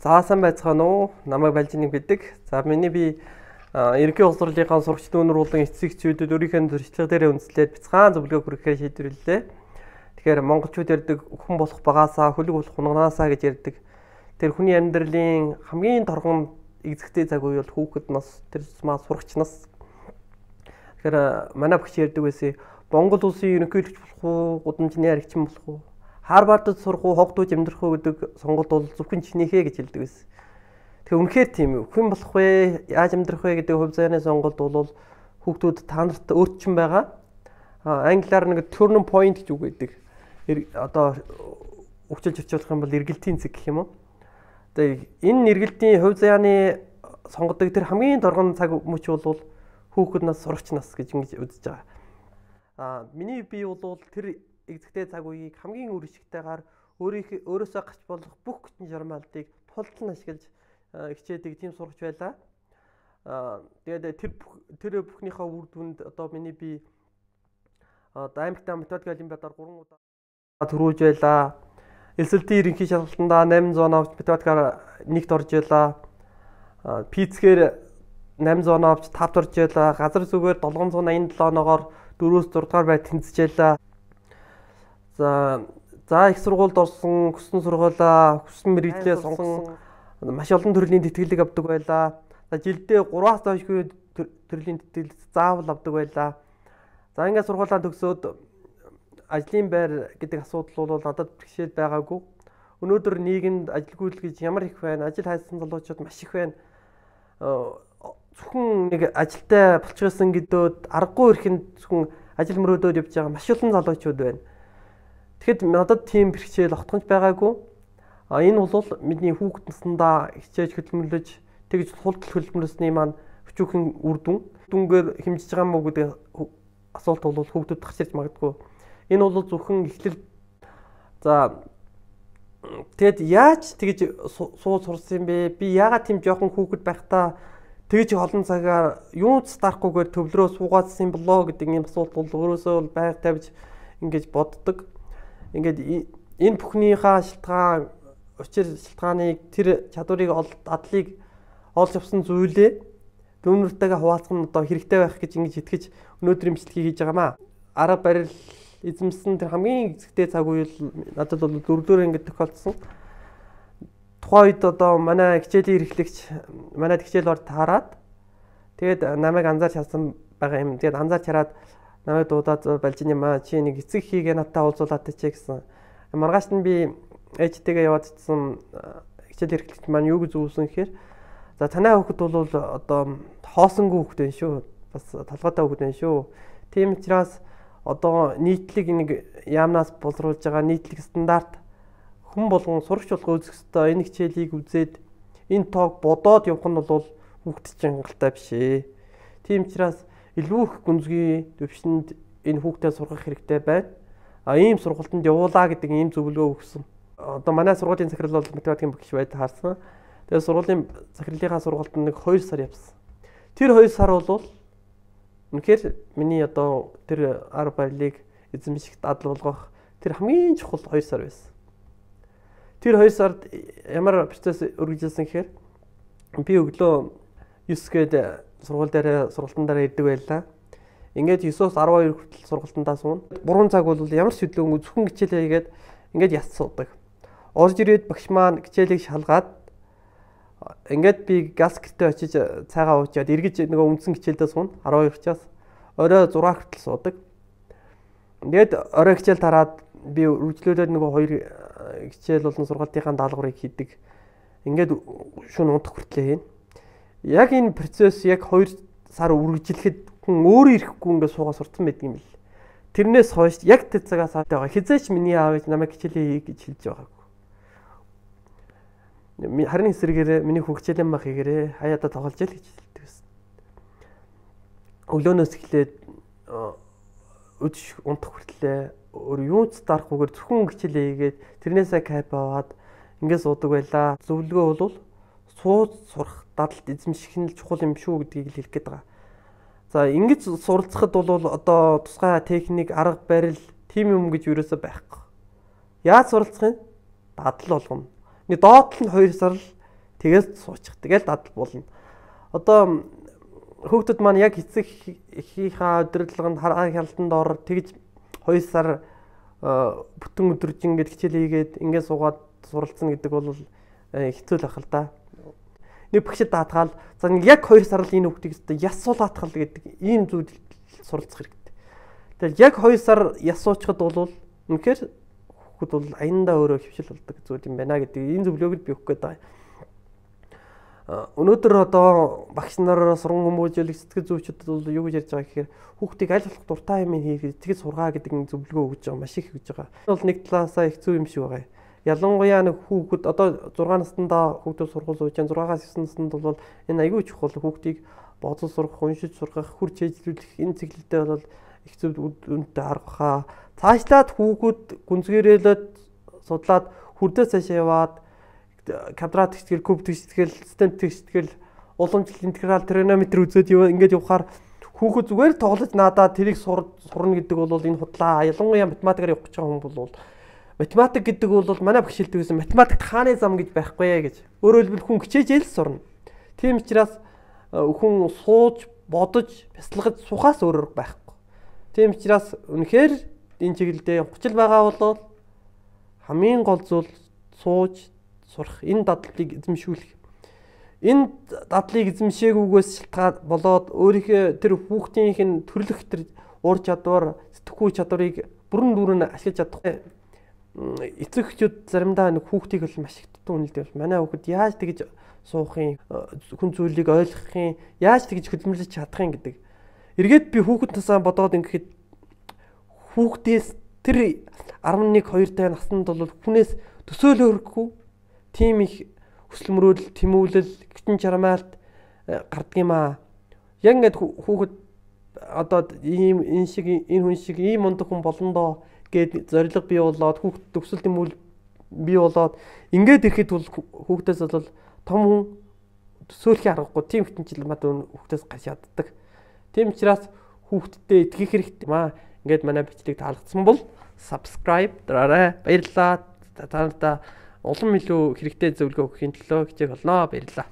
За сайн байцгаана уу? Намайг Балжиныг бидэг. За би ерөнхий боловсролынхаа сурагч дүүнрүүлэн эцэгчүүдэд өөрийнхөө төрчлөг дээр үндэслээд бяцхан зөвлөгөө хүргэхээр шийдвэрлэлээ. Тэгэхээр монголчууд ярьдаг өхөн болох багаасаа хөлөг болох хунагаасаа гэж ярьдаг. Тэр хүний амьдралын хамгийн торгон эзэгтэй цаг үе бол хүүхэд нас, тэр тусмаа сурагч нас. Тэгэхээр манай багш ярьдаг байсан Монгол улсын ерөнхийлөгч болох уу, гудамжны аригчин болох уу? Харвардд сурах уу, хогдууж амьдрах уу гэдэг сонголт бол зөвхөн чинийхээ гэж хэлдэг байсан. Тэгээ үнэхээр тийм үү? Хэн болох вэ? Яаж амьдрах вэ гэдэг хувь заяаны сонголт бол хүүхдүүд та нарт өөрчлөн байгаа. Англиар нэг turning point гэж үг гэдэг. Одоо өгчилж очиулах юм бол эргэлтийн цэг гэх юм уу? Тэгээ энэ эргэлтийн хувь заяаны сонгодог тэр хамгийн доргон цаг мөч бол хүүхэд нас, сурагч нас гэж ингэж үзэж байгаа. Миний бие бол тэр эзэгтэй цаг үеийг хамгийн үр ашигтайгаар өөрөөсөө гарч болох бүх хүчин чармаалтыг тултал ашиглаж хичээдэг тийм сурагч байлаа. Тэгээд тэр бүхнийхээ үр дүнд одоо миний би аймагтаа математик олимпиадаар 3 удаа төрүүлж байлаа. SLT ерөнхий шалгалтандаа 800 авч математикаар 1-т орж байлаа. Пицгээр 800 авч 5-т орж байлаа. Газар зүгээр 787 оноогоор 4-өөс 6 дугаар байд тэнцэж байлаа. За их сургуульд орсон, хүссэн сургуулаа, хүссэн мэргэжлээ сонгосон маш олон төрлийн тэтгэлэг авдаг байлаа. За жилдээ 3-аас доош төрлийн тэтгэлэг заавал авдаг байлаа. За ингээд сургуулаа төгсөөд ажлын байр гэдэг асуудал бол надад бэрхшээл байгаагүй. Өнөөдөр нийгэмд ажилгүйдэл гэж ямар их байна? Ажил хайсан залуучууд маш их байна. Зөвхөн нэг ажилтай болчихсон гэдөөд аргагүй ирэхэд зөвхөн ажил мөрөөдөөд явж байгаа маш олон залуучууд байна. Тэгэхэд надад тийм бэрхшээл огтхонч байгаагүй. Энэ бол миний хүүхэд наснда хичээж хөдөлмөрлөж тэгж хулдал хөдөлмөрлөсний маань өчүүхэн үр дүн. Дүнгээр хэмжиж байгаа мó гэдэг асуулт бол хүүхдүүд гарч ирж магадгүй. Энэ бол зөвхөн эхлэл. За тэгэд яаж тэгж сурсан юм бэ? Би яагаад тийм жоохон хүүхэд байхдаа тэгж олон цагаар юунд дарахгүйгээр төвлөрөө суугаадсан болоо гэдэг ийм асуулт бол өөрөөсөө байг тавьж ингэж боддог. Ингээд энэ бүхнийхээ шалтгаан учир шалтгааныг тэр чадварыг дадлыг олж авсан зүйлээ дүүнэртэйгээ хуваалцах нь одоо хэрэгтэй байх гэж ингэж итгэж өнөөдрийн бичлэгийг хийж байгаамаа. Арга барил эзэмсэн тэр хамгийн эзэгтэй цаг үе надад бол 4-р ангид тохиолдсон. Тухайн үед одоо манай хичээлийн эрхлэгч манайд хичээл орд таарад тэгээд намайг анзаарч харсан байгаа юм. Тэгээд анзаарч хараад намайг дуудаад Балжин юм чи нэг эцэг хийгээ надтай уулзуулаад чи гэсэн. Маргааш нь би ээжтэйгээ яваад ицсэн хичээл эрхлэгч маань юу гэж зөвсөн гэхээр за танай хүүхэд бол одоо хоосонгүй хүүхэд байна шүү. Бас толгойтой хүүхэд байна шүү. Тийм учраас одоо нийтлэг нэг яамнаас боловсруулж байгаа нийтлэг стандарт хүн болгон сурагч болгоо үзэх ёстой. Энэ хичээлийг үзээд энэ тоог бодоод явах нь бол хүүхэд чинь хангалттай биш ээ. Тийм учраас илүү их гүнзгий төвшөнд энэ хүүхдээ сургах хэрэгтэй байна. Ийм сургалтанд явуулаа гэдэг ийм зөвлөгөө өгсөн. Одоо манай сургуулийн захирал бол математикийн багш байд харсан. Тэгээд сургуулийн захирлынхаа сургалтанд нэг 2 сар явсан. Тэр 2 сар бол үнэхээр миний одоо тэр арга барилыг эзэмших дадал болгох тэр хамгийн чухал 2 сар байсан. Тэр 2 сард ямар процесс үргэлжилсэн гэхээр би өглөө 9 гээд сургууль дээр сургалтын дараа ирдэг байлаа. Ингээд 9-оос 12 хүртэл сургалтандаа суuna. 3 цаг бол ямар ч хөдөлгөөнгүй зөвхөн хичээлээ хийгээд ингээд яц суудаг. Орж ирээд багш маань хичээлийг шалгаад ингээд би газ гэртээ очиж цайгаа уучаад эргэж нөгөө үндсэн хичээлдээ суuna 12-чаас орой 6 хүртэл суудаг. Тэгээд орой хичээл тараад би үргэлжлүүлээд нөгөө 2 хичээл болон сургалтынхаа даалгаврыг хийдэг. Ингээд шөнө унтах хүртэл хийнэ. Яг энэ процесс яг 2 сар үргэлжлэхэд хүн өөрөө ирэхгүй ингээд суугаа сурцсан байдаг юм бэл. Тэрнээс хойш яг тэр цагаас байгаа хизээч миний аав ээж намайг хичээлээ хий гэж хэлж байгаагүй. Харин эсрэгээрээ миний хөгжлийн мах хийгээрээ хаяада тоглож ял гэж хэлдэг байсан. Өглөөнөөс эхлээд өдөш унтах хүртлээ өөр юунд дарахгүйгээр зөвхөн хичээлээ хийгээд тэрнээсээ кайп аваад ингээд суудаг байлаа. Зөвлөгөө бол сууж сурах дадалд эзэмших нь чухал юм шүү гэдгийг хэлэх гээд байгаа. За ингэж суралцахад бол одоо тусгай техник, арга барил тийм юм гэж юусоо байхгүй. Яаж суралцах юм? Дадал болгоно. Доод нь 2 сар л Тэгээд суучих. Тэгээд дадал болно. Одоо хүүхдүүд маань яг эцэг эхийнхээ удирдлаганд хараа хялтанд ор тэгж 2 сар бүтэн өдрөж ингээд хичээл хийгээд ингээд суугаад суралцсан гэдэг бол хэцүү л ах л да. Нэг багшид даатгаал за яг 2 сар л энэ хүүхдийг яс суулгаатгал гэдэг ийм зүйл суралцах хэрэгтэй. Тэгээд яг 2 сар яс суучхад бол үнэхээр хүүхд бол аяндаа өөрөө хөвшил болдог зүйл юм байна гэдэг энэ зөвлөгөөг би өгөх гээд байгаа. Өнөөдөр одоо багш нар сургууль хүмүүжүүлэх сэтгэл зүйчдэд бол юу гэж ярьж байгаа гэхээр хүүхдийг аль болох дуртай юм хийгээд тэгээд сургаа гэдэг зөвлөгөө өгж байгаа маш их өгж байгаа. Энэ бол нэг талаасаа их зөв юм шиг байгаа. Ялангуяа нэг хүүхэд одоо 6 наснда хүүхдүүд сургууль сууж байгаа 6-аас 9 наснд бол энэ аягүй чухал хүүхдийг бодол сургах, уншиж сургах, хүр чийжлүүлэх энэ чиглэлдээ бол их зөв үнэтэй арга хаа. Цаашлаад хүүхэд гүнзгийрээлээд судлаад хүрдээ цаашаа яваад квадрат тэгтгэл, куб тэгтгэл, систем тэгтгэл, уламжлалт интеграл тригонометр үзээд ингээд явахаар хүүхэд зүгээр тоглож наадаа тэрийг сурна гэдэг бол энэ худлаа. Ялангуяа математикаар явах гэж байгаа хүн бол математик гэдэг бол манай багш хэлдэг гэсэн математикт хааны зам гэж байхгүй гэж. Өөрөөр хэлбэл хүн хичээж л сурна. Тийм учраас хүн сууж, бодож, бясалгаж сухаас өөрөөр байхгүй. Тийм учраас үнэхээр энэ чиглэлдээ явахчил байгаа бол хамгийн гол зүйл сууж сурах, энэ дадлыг эзэмшүүлэх. Энэ дадлыг эзэмшээгүйгээс шалтгаад болоод өөрийнхөө тэр хүүхдийнх нь төрлөх тэр ур чадвар, сэтгхүй чадварыг бүрэн дүүрэн ашиглаж чадахгүй. Эцэг эхчүүд заримдаа нэг хүүхдийг бол маш их дутуу үнэлдэг. Манай хүүхэд яаж тэгж суух юм, хүн зүйлийг ойлгох юм, яаж тэгж хөдөлмөрлөж чадах юм гэдэг. Эргээд би хүүхэд тасаа бодоод ингээд хүүхдээс тэр 11 2 дэх наснд бол хүнээс төсөөлөө өрөхгүй тийм их хүсэл мөрөөдөл, тэмүүлэл, гитэн чармаалт гардаг юм аа. Яг ингээд хүүхэд одоо энэ хүн шиг ийм мундаг хүн болно доо гэд зориг бий болоод хүүхэд төсөл тэмүүлэл бий болоод ингээд ирэхэд бол хүүхдээс бол том хүн төсөөлөх аргагүй тийм хэтэнчил мад хүүхдээс гарч яддаг. Тийм учраас хүүхдэд итгэх хэрэгтэй юм аа. Ингээд манай бичлэг таалагдсан бол subscribe дараарай. Баярлалаа. Та нартай улам илүү хэрэгтэй зөвлөгөө өгөхийн төлөө хичээх болно. Баярлалаа.